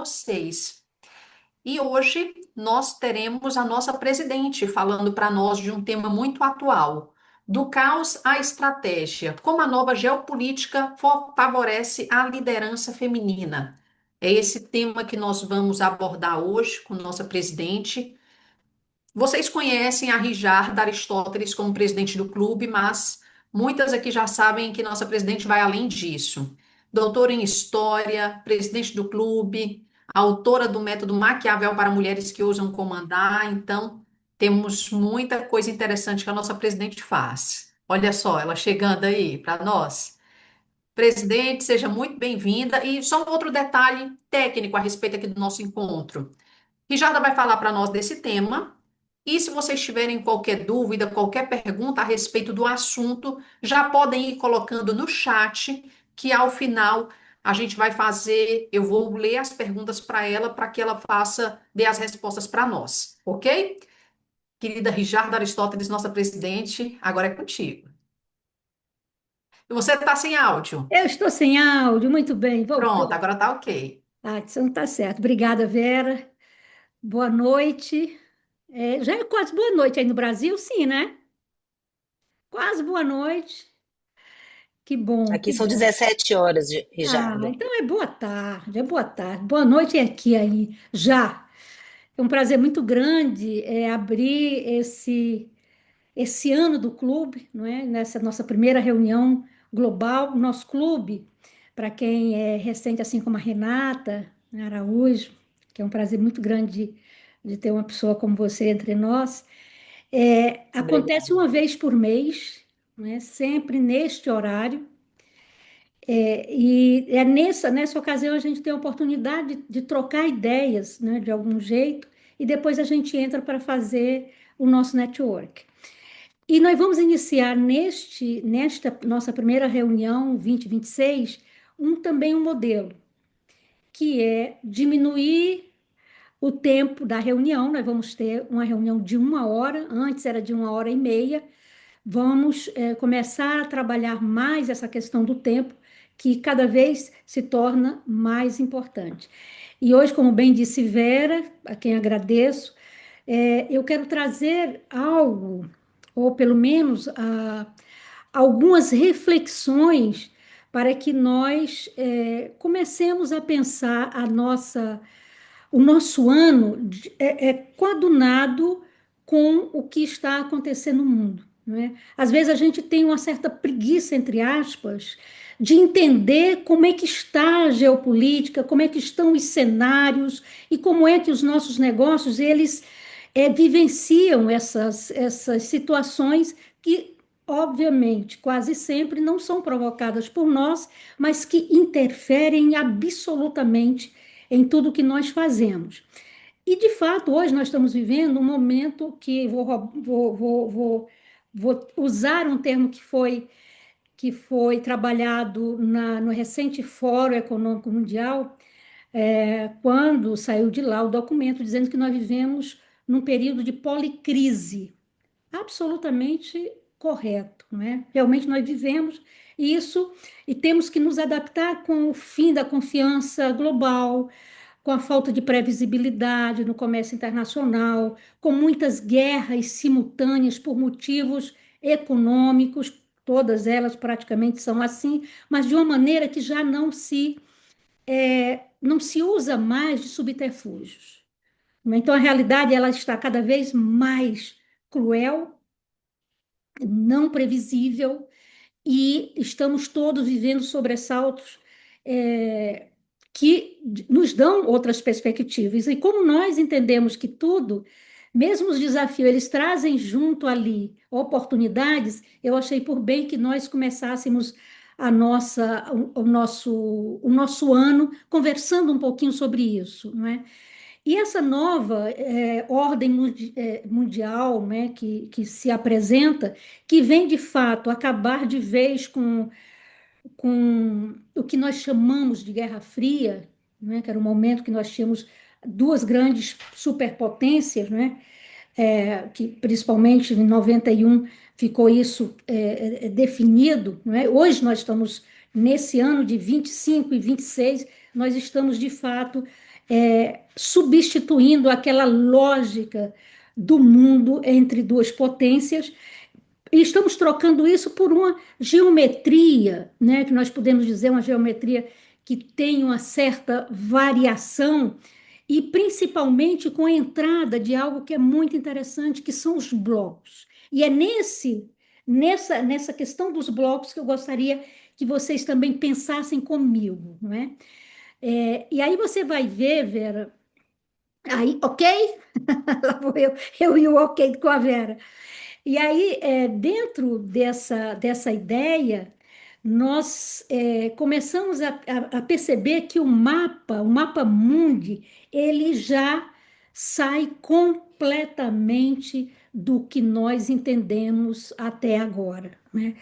vocês. E hoje nós teremos a nossa presidente falando para nós de um tema muito atual, do caos à estratégia, como a nova geopolítica favorece a liderança feminina. É esse tema que nós vamos abordar hoje com nossa presidente. Vocês conhecem a Rijarda Aristóteles como presidente do clube, mas muitas aqui já sabem que nossa presidente vai além disso. Doutora em História, presidente do clube, autora do método Maquiavel para mulheres que ousam comandar. Então, temos muita coisa interessante que a nossa presidente faz. Olha só, ela chegando aí para nós. Presidente, seja muito bem-vinda. E só um outro detalhe técnico a respeito aqui do nosso encontro. Rijarda vai falar para nós desse tema. E se vocês tiverem qualquer dúvida, qualquer pergunta a respeito do assunto, já podem ir colocando no chat, que ao final a gente vai fazer, eu vou ler as perguntas para que ela faça, dê as respostas para nós, ok? Querida Rijarda Aristóteles, nossa presidente, agora é contigo. E você está sem áudio. Eu estou sem áudio, muito bem, Pronto, voltou. agora tá ok. Ah, isso não está certo. Obrigada, Vera. Boa noite. Já é quase boa noite aí no Brasil, sim, né? Quase boa noite. Que bom, Aqui que são bom. 17 horas, Ah, Rijarda. então é boa tarde, é boa tarde. Boa noite é aqui aí, já. É um prazer muito grande abrir esse ano do clube, não é? Nessa nossa primeira reunião global, nosso clube, para quem é recente, assim como a Renata Araújo, que é um prazer muito grande de ter uma pessoa como você entre nós. Acontece Obrigada. uma vez por mês, né? Sempre neste horário. E é nessa ocasião a gente tem a oportunidade de trocar ideias, né, de algum jeito, e depois a gente entra para fazer o nosso network. E nós vamos iniciar nesta nossa primeira reunião 2026 também um modelo, que é diminuir o tempo da reunião. Nós vamos ter uma reunião de 1 hora, antes era de 1 hora e meia. Vamos começar a trabalhar mais essa questão do tempo, que cada vez se torna mais importante. E hoje, como bem disse Vera, a quem agradeço, eu quero trazer algo, ou pelo menos algumas reflexões para que nós comecemos a pensar o nosso ano coadunado com o que está acontecendo no mundo. Não é? Às vezes a gente tem uma certa preguiça, entre aspas, de entender como é que está a geopolítica, como é que estão os cenários e como é que os nossos negócios eles vivenciam essas situações que, obviamente, quase sempre não são provocadas por nós, mas que interferem absolutamente em tudo que nós fazemos. E, de fato, hoje nós estamos vivendo um momento que vou usar um termo que foi trabalhado no recente Fórum Econômico Mundial, quando saiu de lá o documento dizendo que nós vivemos num período de policrise. Absolutamente correto, não é? Realmente nós vivemos isso e temos que nos adaptar com o fim da confiança global, com a falta de previsibilidade no comércio internacional, com muitas guerras simultâneas por motivos econômicos, todas elas praticamente são assim, mas de uma maneira que já não se usa mais de subterfúgios. Então, a realidade ela está cada vez mais cruel, não previsível, e estamos todos vivendo sobressaltos que nos dão outras perspectivas. E como nós entendemos que tudo, mesmo os desafios, eles trazem junto ali oportunidades, eu achei por bem que nós começássemos o nosso ano conversando um pouquinho sobre isso, não é? E essa nova ordem mundial, né, que se apresenta, que vem de fato acabar de vez com o que nós chamamos de Guerra Fria, né, que era o momento que nós tínhamos duas grandes superpotências, né, que principalmente em 91 ficou isso definido. Né? Hoje nós estamos nesse ano de 25 e 26, nós estamos de fato substituindo aquela lógica do mundo entre duas potências, e estamos trocando isso por uma geometria, né, que nós podemos dizer uma geometria que tem uma certa variação, e principalmente com a entrada de algo que é muito interessante, que são os blocos. E é nessa questão dos blocos que eu gostaria que vocês também pensassem comigo, não é? E aí você vai ver, Vera, aí, ok? Lá vou eu e o ok com a Vera. E aí, dentro dessa ideia, nós começamos a perceber que o mapa mundi, ele já sai completamente do que nós entendemos até agora, né?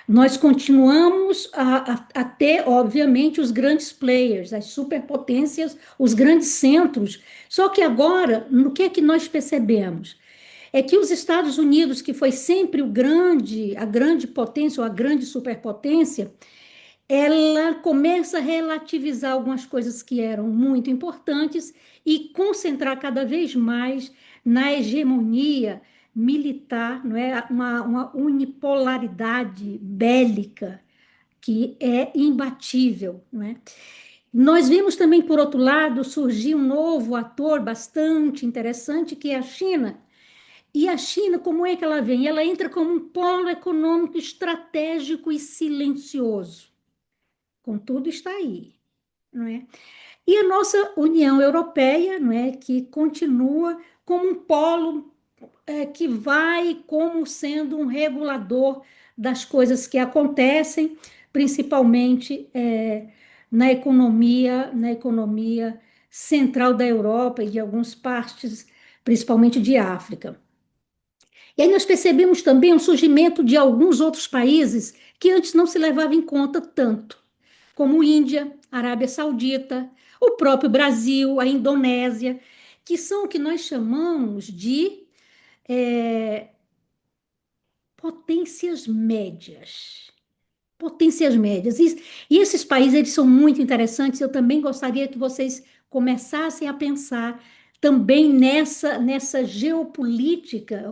Nós continuamos a ter, obviamente, os grandes players, as superpotências, os grandes centros, só que agora, no que é que nós percebemos? É que os Estados Unidos, que foi sempre a grande potência ou a grande superpotência, ela começa a relativizar algumas coisas que eram muito importantes e concentrar cada vez mais na hegemonia militar, não é? Uma unipolaridade bélica que é imbatível, não é? Nós vimos também, por outro lado, surgir um novo ator bastante interessante, que é a China. E a China, como é que ela vem? Ela entra como um polo econômico estratégico e silencioso. Contudo, está aí, não é? E a nossa União Europeia, não é, que continua como um polo que vai como sendo um regulador das coisas que acontecem, principalmente na economia central da Europa e de algumas partes, principalmente de África. E aí nós percebemos também o surgimento de alguns outros países que antes não se levava em conta tanto, como Índia, Arábia Saudita, o próprio Brasil, a Indonésia, que são o que nós chamamos de é, potências médias. Potências médias. E esses países, eles são muito interessantes. Eu também gostaria que vocês começassem a pensar também nessa geopolítica,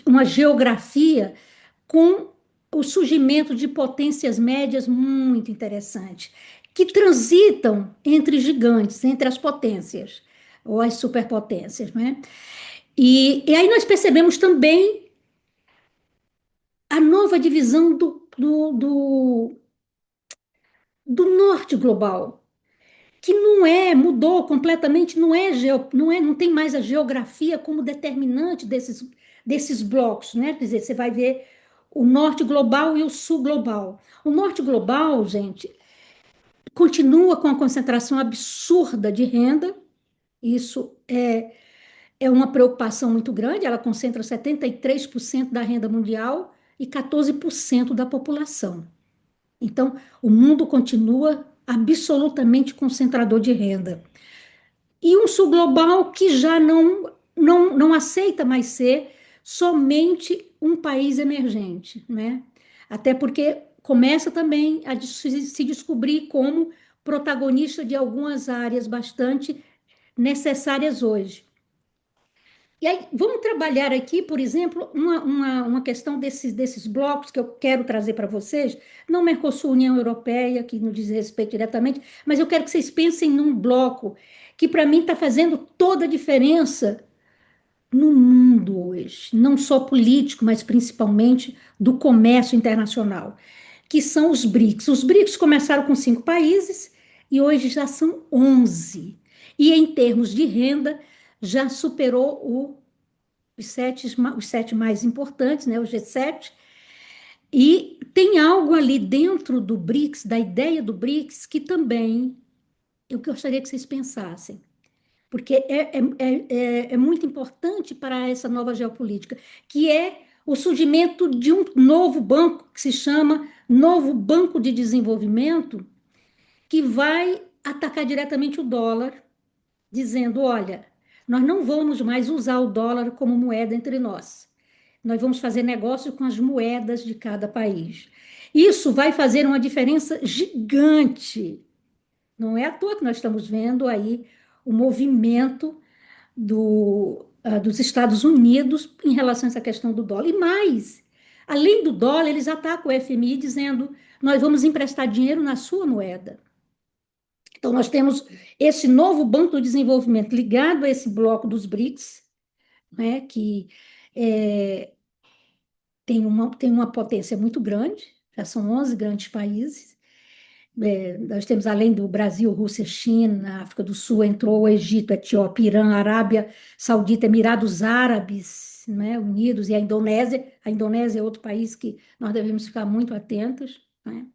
uma geografia com o surgimento de potências médias muito interessantes, que transitam entre gigantes, entre as potências, ou as superpotências, né? E aí nós percebemos também a nova divisão do norte global, que mudou completamente, não tem mais a geografia como determinante desses blocos, né? Quer dizer, você vai ver o norte global e o sul global. O norte global, gente, continua com a concentração absurda de renda, isso é uma preocupação muito grande, ela concentra 73% da renda mundial e 14% da população. Então, o mundo continua absolutamente concentrador de renda. E um sul global que já não aceita mais ser somente um país emergente, né? Até porque começa também a se descobrir como protagonista de algumas áreas bastante necessárias hoje. E aí, vamos trabalhar aqui, por exemplo, uma questão desses blocos que eu quero trazer para vocês, não Mercosul, União Europeia, que não diz respeito diretamente, mas eu quero que vocês pensem num bloco que, para mim, está fazendo toda a diferença no mundo hoje, não só político, mas principalmente do comércio internacional, que são os BRICS. Os BRICS começaram com 5 países e hoje já são 11. E em termos de renda, já superou os sete mais importantes, né, o G7, e tem algo ali dentro do BRICS, da ideia do BRICS, que também eu gostaria que vocês pensassem, porque é muito importante para essa nova geopolítica, que é o surgimento de um novo banco que se chama Novo Banco de Desenvolvimento, que vai atacar diretamente o dólar, dizendo: olha, nós não vamos mais usar o dólar como moeda entre nós. Nós vamos fazer negócio com as moedas de cada país. Isso vai fazer uma diferença gigante Não é à toa que nós estamos vendo aí o movimento dos Estados Unidos em relação a essa questão do dólar. E mais, além do dólar, eles atacam o FMI dizendo: nós vamos emprestar dinheiro na sua moeda. Então, nós temos esse novo Banco do Desenvolvimento ligado a esse bloco dos BRICS, né, que é, tem uma potência muito grande, já são 11 grandes países. Nós temos, além do Brasil, Rússia, China, África do Sul, entrou o Egito, Etiópia, Irã, Arábia Saudita, Emirados Árabes, né, Unidos, e a Indonésia. A Indonésia é outro país que nós devemos ficar muito atentos, né?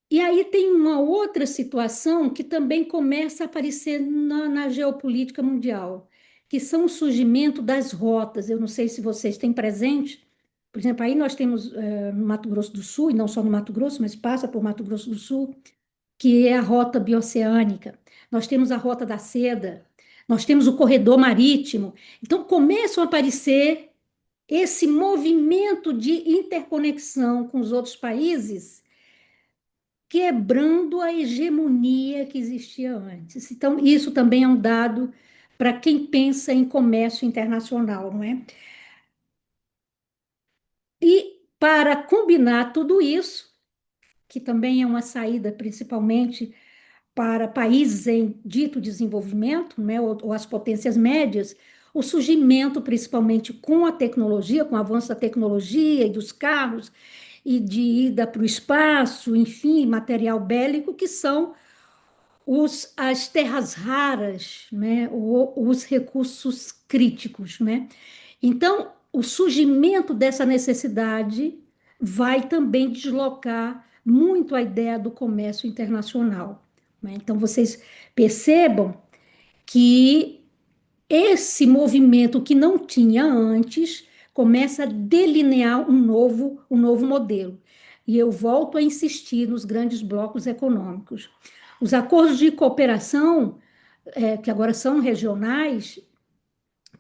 E aí tem uma outra situação que também começa a aparecer na geopolítica mundial, que são o surgimento das rotas. Eu não sei se vocês têm presente, por exemplo, aí nós temos no Mato Grosso do Sul, e não só no Mato Grosso, mas passa por Mato Grosso do Sul, que é a rota bioceânica. Nós temos a rota da seda, nós temos o corredor marítimo. Então começam a aparecer esse movimento de interconexão com os outros países, quebrando a hegemonia que existia antes. Então, isso também é um dado para quem pensa em comércio internacional, não é? E para combinar tudo isso, que também é uma saída principalmente para países em dito desenvolvimento, né, ou as potências médias, o surgimento, principalmente com a tecnologia, com o avanço da tecnologia e dos carros, e de ida para o espaço, enfim, material bélico, que são as terras raras, né, os recursos críticos, né? Então, o surgimento dessa necessidade vai também deslocar muito a ideia do comércio internacional, né? Então, vocês percebam que esse movimento que não tinha antes começa a delinear um novo modelo. E eu volto a insistir nos grandes blocos econômicos. Os acordos de cooperação, que agora são regionais,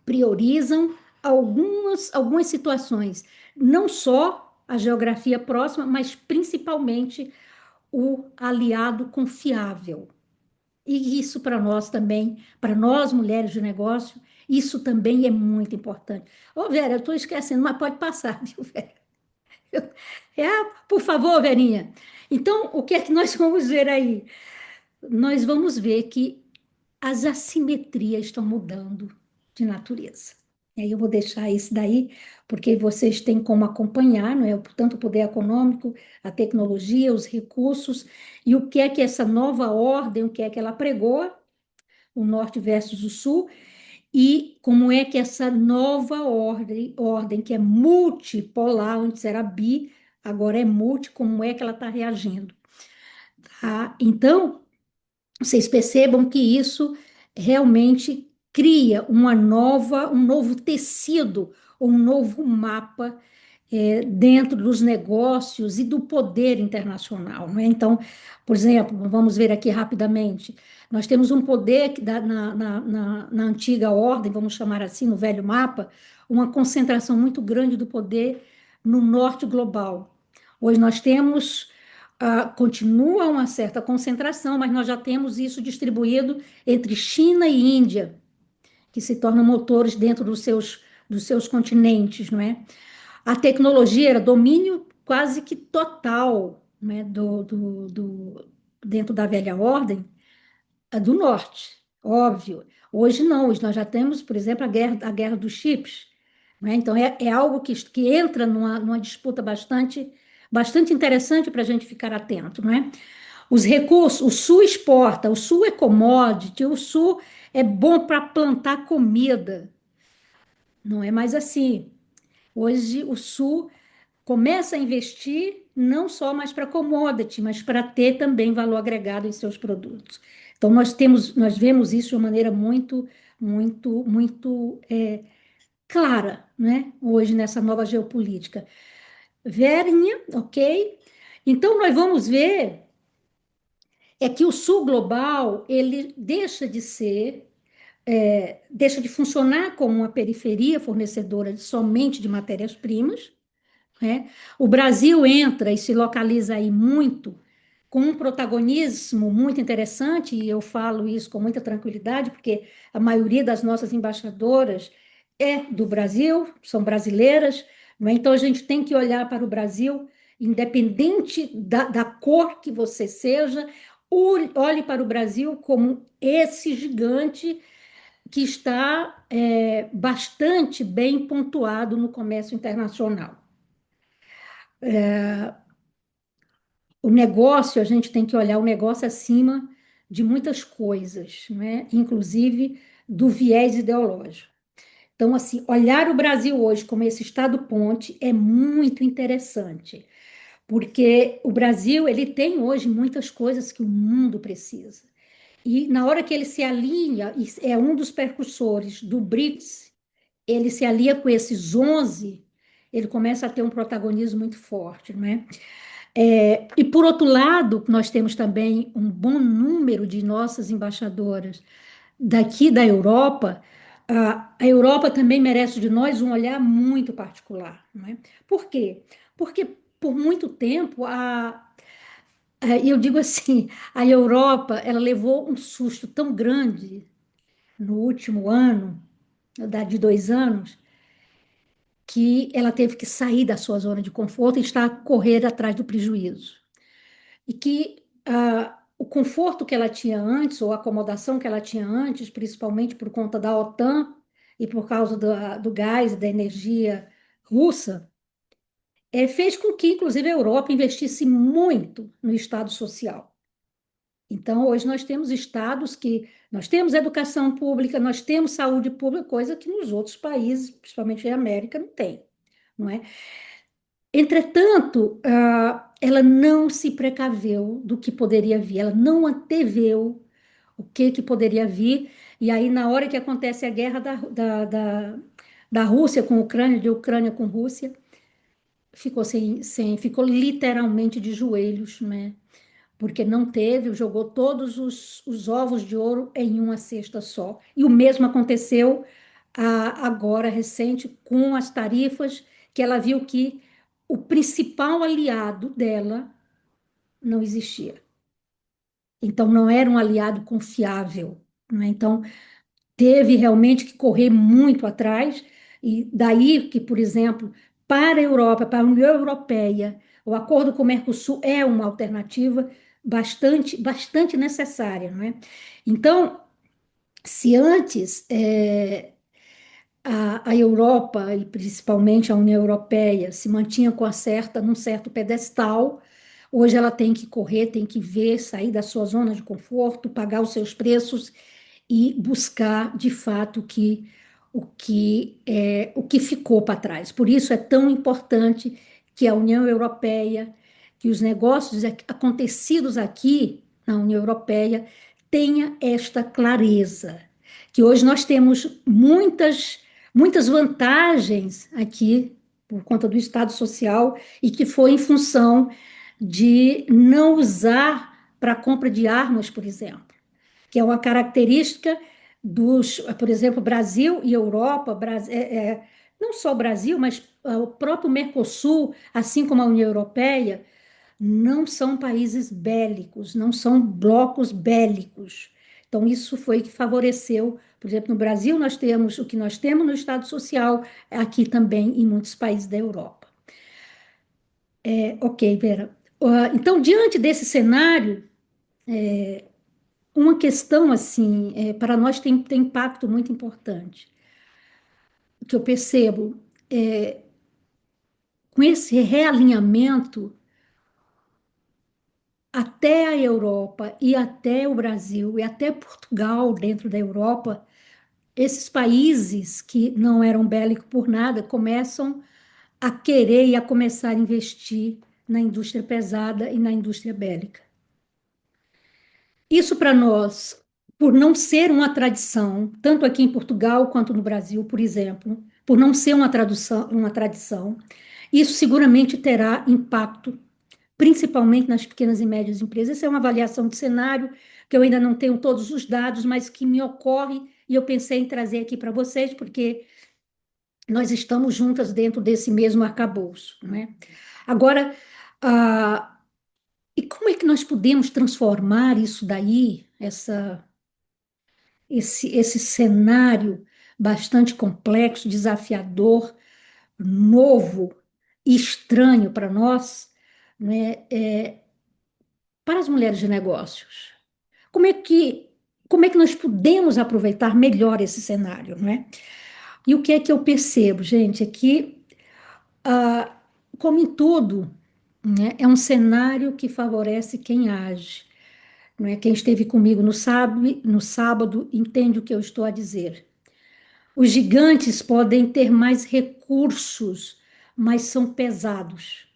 priorizam algumas situações, não só a geografia próxima, mas principalmente o aliado confiável. E isso para nós também, para nós mulheres de negócio, isso também é muito importante. Ô, Vera, eu estou esquecendo, mas pode passar, viu, Vera? Por favor, Verinha. Então, o que é que nós vamos ver aí? Nós vamos ver que as assimetrias estão mudando de natureza. E aí eu vou deixar isso daí, porque vocês têm como acompanhar, não é? Tanto o poder econômico, a tecnologia, os recursos, e o que é que essa nova ordem, o que é que ela pregou, o norte versus o sul, e como é que essa nova ordem que é multipolar, antes era bi, agora é multi, como é que ela está reagindo, tá? Então, vocês percebam que isso realmente cria um novo tecido, um novo mapa dentro dos negócios e do poder internacional, não é? Então, por exemplo, vamos ver aqui rapidamente, nós temos um poder que na antiga ordem, vamos chamar assim, no velho mapa, uma concentração muito grande do poder no norte global. Hoje nós temos, continua uma certa concentração, mas nós já temos isso distribuído entre China e Índia, que se tornam motores dentro dos seus continentes, não é? A tecnologia era domínio quase que total, né, dentro da velha ordem, do norte, óbvio. Hoje não, hoje nós já temos, por exemplo, a guerra dos chips, né? Então é algo que entra numa disputa bastante interessante para a gente ficar atento, não é? Os recursos, o Sul exporta, o Sul é commodity, o Sul é bom para plantar comida, não é mais assim. Hoje o Sul começa a investir não só mais para commodity, mas para ter também valor agregado em seus produtos. Então nós vemos isso de uma maneira muito, muito, muito clara, né? Hoje nessa nova geopolítica. Verinha, ok? Então nós vamos ver que o Sul global ele deixa de funcionar como uma periferia fornecedora somente de matérias-primas, né? O Brasil entra e se localiza aí muito com um protagonismo muito interessante, e eu falo isso com muita tranquilidade, porque a maioria das nossas embaixadoras é do Brasil, são brasileiras, não é? Então a gente tem que olhar para o Brasil, independente da cor que você seja, olhe para o Brasil como esse gigante que está bastante bem pontuado no comércio internacional. O negócio, a gente tem que olhar o negócio acima de muitas coisas, né? Inclusive do viés ideológico. Então, assim, olhar o Brasil hoje como esse estado ponte é muito interessante, porque o Brasil, ele tem hoje muitas coisas que o mundo precisa. E na hora que ele se alinha, e é um dos percursores do BRICS, ele se alia com esses 11, ele começa a ter um protagonismo muito forte, não é? E por outro lado, nós temos também um bom número de nossas embaixadoras daqui da Europa. A Europa também merece de nós um olhar muito particular, não é? Por quê? Porque por muito tempo eu digo assim, a Europa ela levou um susto tão grande no último ano, de 2 anos, que ela teve que sair da sua zona de conforto e está a correr atrás do prejuízo. E que o conforto que ela tinha antes, ou a acomodação que ela tinha antes, principalmente por conta da OTAN e por causa do gás e da energia russa, fez com que, inclusive, a Europa investisse muito no Estado social. Então, hoje nós temos estados que nós temos educação pública, nós temos saúde pública, coisa que nos outros países, principalmente na América, não tem, não é? Entretanto, ela não se precaveu do que poderia vir, ela não anteveu o que poderia vir, e aí, na hora que acontece a guerra da Rússia com a Ucrânia, de Ucrânia com Rússia, ficou literalmente de joelhos, né? Porque não teve, jogou todos os ovos de ouro em uma cesta só. E o mesmo aconteceu agora, recente, com as tarifas, que ela viu que o principal aliado dela não existia. Então, não era um aliado confiável, né? Então, teve realmente que correr muito atrás, e daí que, por exemplo, para a Europa, para a União Europeia, o acordo com o Mercosul é uma alternativa bastante necessária, não é? Então, se antes a Europa, e principalmente a União Europeia, se mantinha num certo pedestal, hoje ela tem que correr, tem que ver, sair da sua zona de conforto, pagar os seus preços e buscar, de fato, o que ficou para trás. Por isso é tão importante que a União Europeia, que os negócios acontecidos aqui na União Europeia tenha esta clareza, que hoje nós temos muitas vantagens aqui por conta do Estado Social e que foi em função de não usar para compra de armas, por exemplo, que é uma característica por exemplo, Brasil e Europa, não só o Brasil, mas o próprio Mercosul, assim como a União Europeia, não são países bélicos, não são blocos bélicos. Então, isso foi que favoreceu, por exemplo, no Brasil, nós temos o que nós temos no Estado Social, aqui também em muitos países da Europa. Ok, Vera. Então, diante desse cenário, uma questão assim, para nós tem impacto muito importante, que eu percebo, com esse realinhamento, até a Europa e até o Brasil e até Portugal dentro da Europa, esses países que não eram bélicos por nada começam a querer e a começar a investir na indústria pesada e na indústria bélica. Isso para nós, por não ser uma tradição, tanto aqui em Portugal quanto no Brasil, por exemplo, por não ser uma tradição, isso seguramente terá impacto, principalmente nas pequenas e médias empresas. Essa é uma avaliação de cenário que eu ainda não tenho todos os dados, mas que me ocorre e eu pensei em trazer aqui para vocês, porque nós estamos juntas dentro desse mesmo arcabouço, não é? Agora, E como é que nós podemos transformar isso daí, esse cenário bastante complexo, desafiador, novo e estranho para nós, né, para as mulheres de negócios? Como é que, como é que nós podemos aproveitar melhor esse cenário, não é? E o que é que eu percebo, gente, é que, ah, como em tudo, né, é um cenário que favorece quem age. Não é? Quem esteve comigo no sábado entende o que eu estou a dizer. Os gigantes podem ter mais recursos, mas são pesados,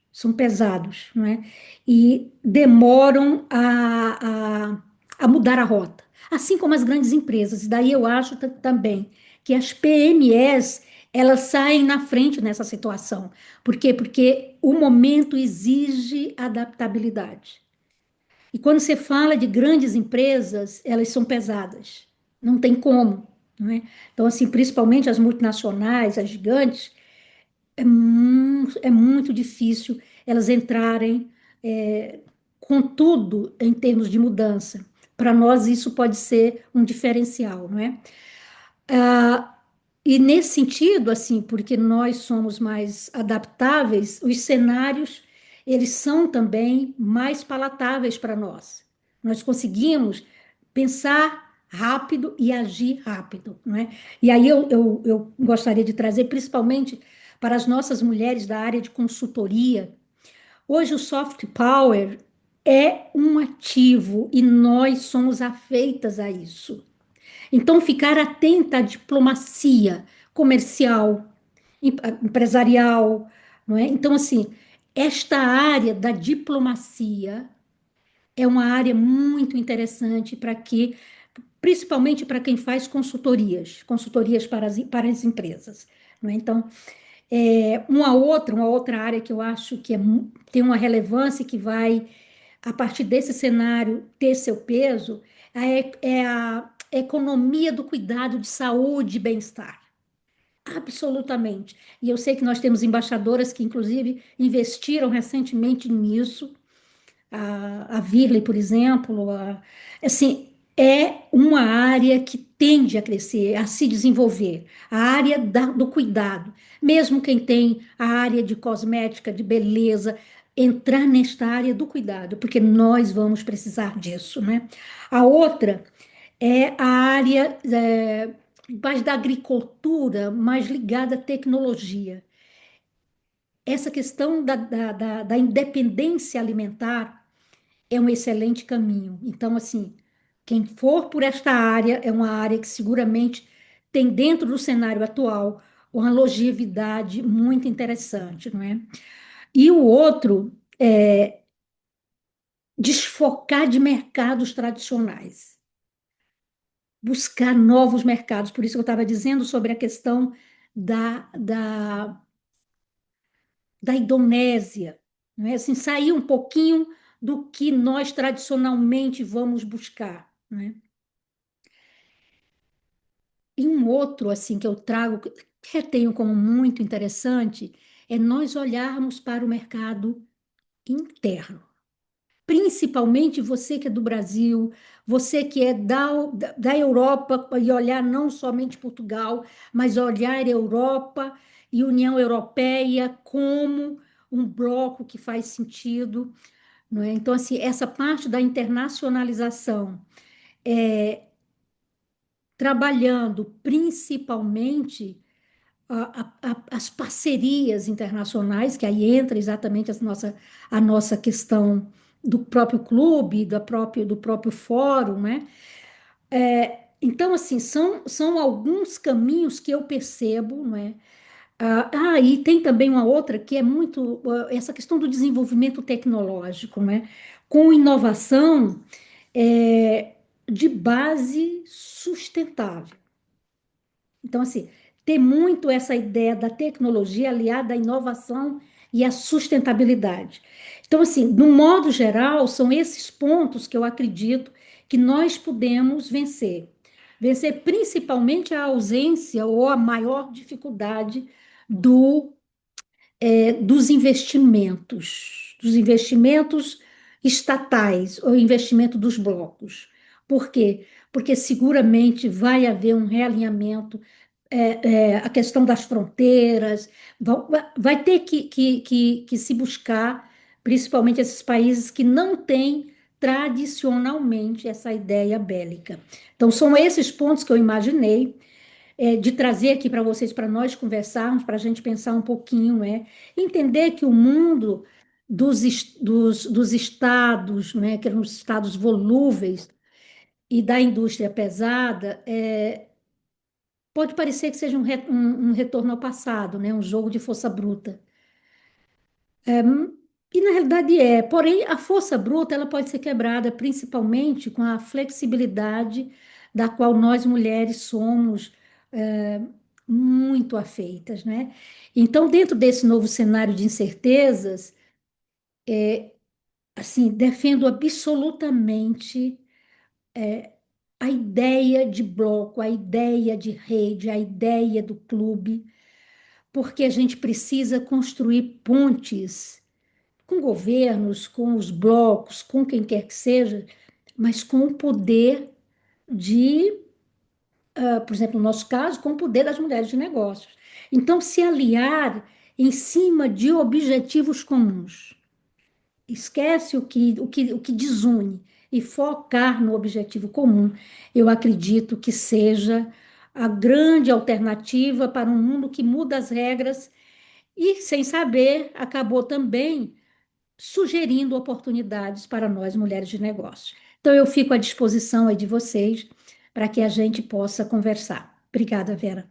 não é? E demoram a mudar a rota, assim como as grandes empresas. E daí eu acho também que as PMEs elas saem na frente nessa situação. Por quê? Porque o momento exige adaptabilidade. E quando você fala de grandes empresas, elas são pesadas. Não tem como, não é? Então, assim, principalmente as multinacionais, as gigantes, é muito difícil elas entrarem com tudo em termos de mudança. Para nós, isso pode ser um diferencial, não é? Ah, e nesse sentido, assim, porque nós somos mais adaptáveis, os cenários, eles são também mais palatáveis para nós. Nós conseguimos pensar rápido e agir rápido, não é? E aí eu gostaria de trazer, principalmente para as nossas mulheres da área de consultoria, hoje o soft power é um ativo e nós somos afeitas a isso. Então, ficar atenta à diplomacia comercial, empresarial, não é? Então, assim, esta área da diplomacia é uma área muito interessante para que, principalmente para quem faz consultorias para as empresas, não é? Então, uma outra área que eu acho que tem uma relevância que vai, a partir desse cenário, ter seu peso, é a economia do cuidado de saúde e bem-estar. Absolutamente. E eu sei que nós temos embaixadoras que, inclusive, investiram recentemente nisso, a Virley, por exemplo, assim, é uma área que tende a crescer, a se desenvolver, a área do cuidado. Mesmo quem tem a área de cosmética, de beleza, entrar nesta área do cuidado, porque nós vamos precisar disso, né? A outra é a área mais da agricultura, mais ligada à tecnologia. Essa questão da independência alimentar é um excelente caminho. Então, assim, quem for por esta área é uma área que seguramente tem dentro do cenário atual uma longevidade muito interessante, não é? E o outro é desfocar de mercados tradicionais, buscar novos mercados. Por isso que eu estava dizendo sobre a questão da, da, da Indonésia, não é? Assim, sair um pouquinho do que nós tradicionalmente vamos buscar, não é? E um outro, assim, que eu trago, que retenho como muito interessante, é nós olharmos para o mercado interno. Principalmente você que é do Brasil, você que é da Europa, e olhar não somente Portugal, mas olhar Europa e União Europeia como um bloco que faz sentido, não é? Então, assim, essa parte da internacionalização, trabalhando principalmente as parcerias internacionais, que aí entra exatamente a nossa questão do próprio clube, do próprio fórum, né? Então, assim, são alguns caminhos que eu percebo, não é? E tem também uma outra que é muito essa questão do desenvolvimento tecnológico, né? Com inovação de base sustentável. Então, assim, ter muito essa ideia da tecnologia aliada à inovação e à sustentabilidade. Então, assim, no modo geral, são esses pontos que eu acredito que nós podemos vencer. Vencer principalmente a ausência ou a maior dificuldade dos investimentos estatais, o investimento dos blocos. Por quê? Porque seguramente vai haver um realinhamento, a questão das fronteiras, vai ter que se buscar, principalmente esses países que não têm tradicionalmente essa ideia bélica. Então, são esses pontos que eu imaginei de trazer aqui para vocês, para nós conversarmos, para a gente pensar um pouquinho, entender que o mundo dos estados, que eram os estados volúveis, e da indústria pesada, pode parecer que seja um retorno ao passado, um jogo de força bruta. E na realidade porém a força bruta ela pode ser quebrada principalmente com a flexibilidade da qual nós mulheres somos é, muito afeitas, né? Então, dentro desse novo cenário de incertezas, assim, defendo absolutamente a ideia de bloco, a ideia de rede, a ideia do clube, porque a gente precisa construir pontes com governos, com os blocos, com quem quer que seja, mas com o poder de, por exemplo, no nosso caso, com o poder das mulheres de negócios. Então, se aliar em cima de objetivos comuns. Esquece o que desune e focar no objetivo comum, eu acredito que seja a grande alternativa para um mundo que muda as regras e, sem saber, acabou também sugerindo oportunidades para nós, mulheres de negócio. Então, eu fico à disposição aí de vocês para que a gente possa conversar. Obrigada, Vera.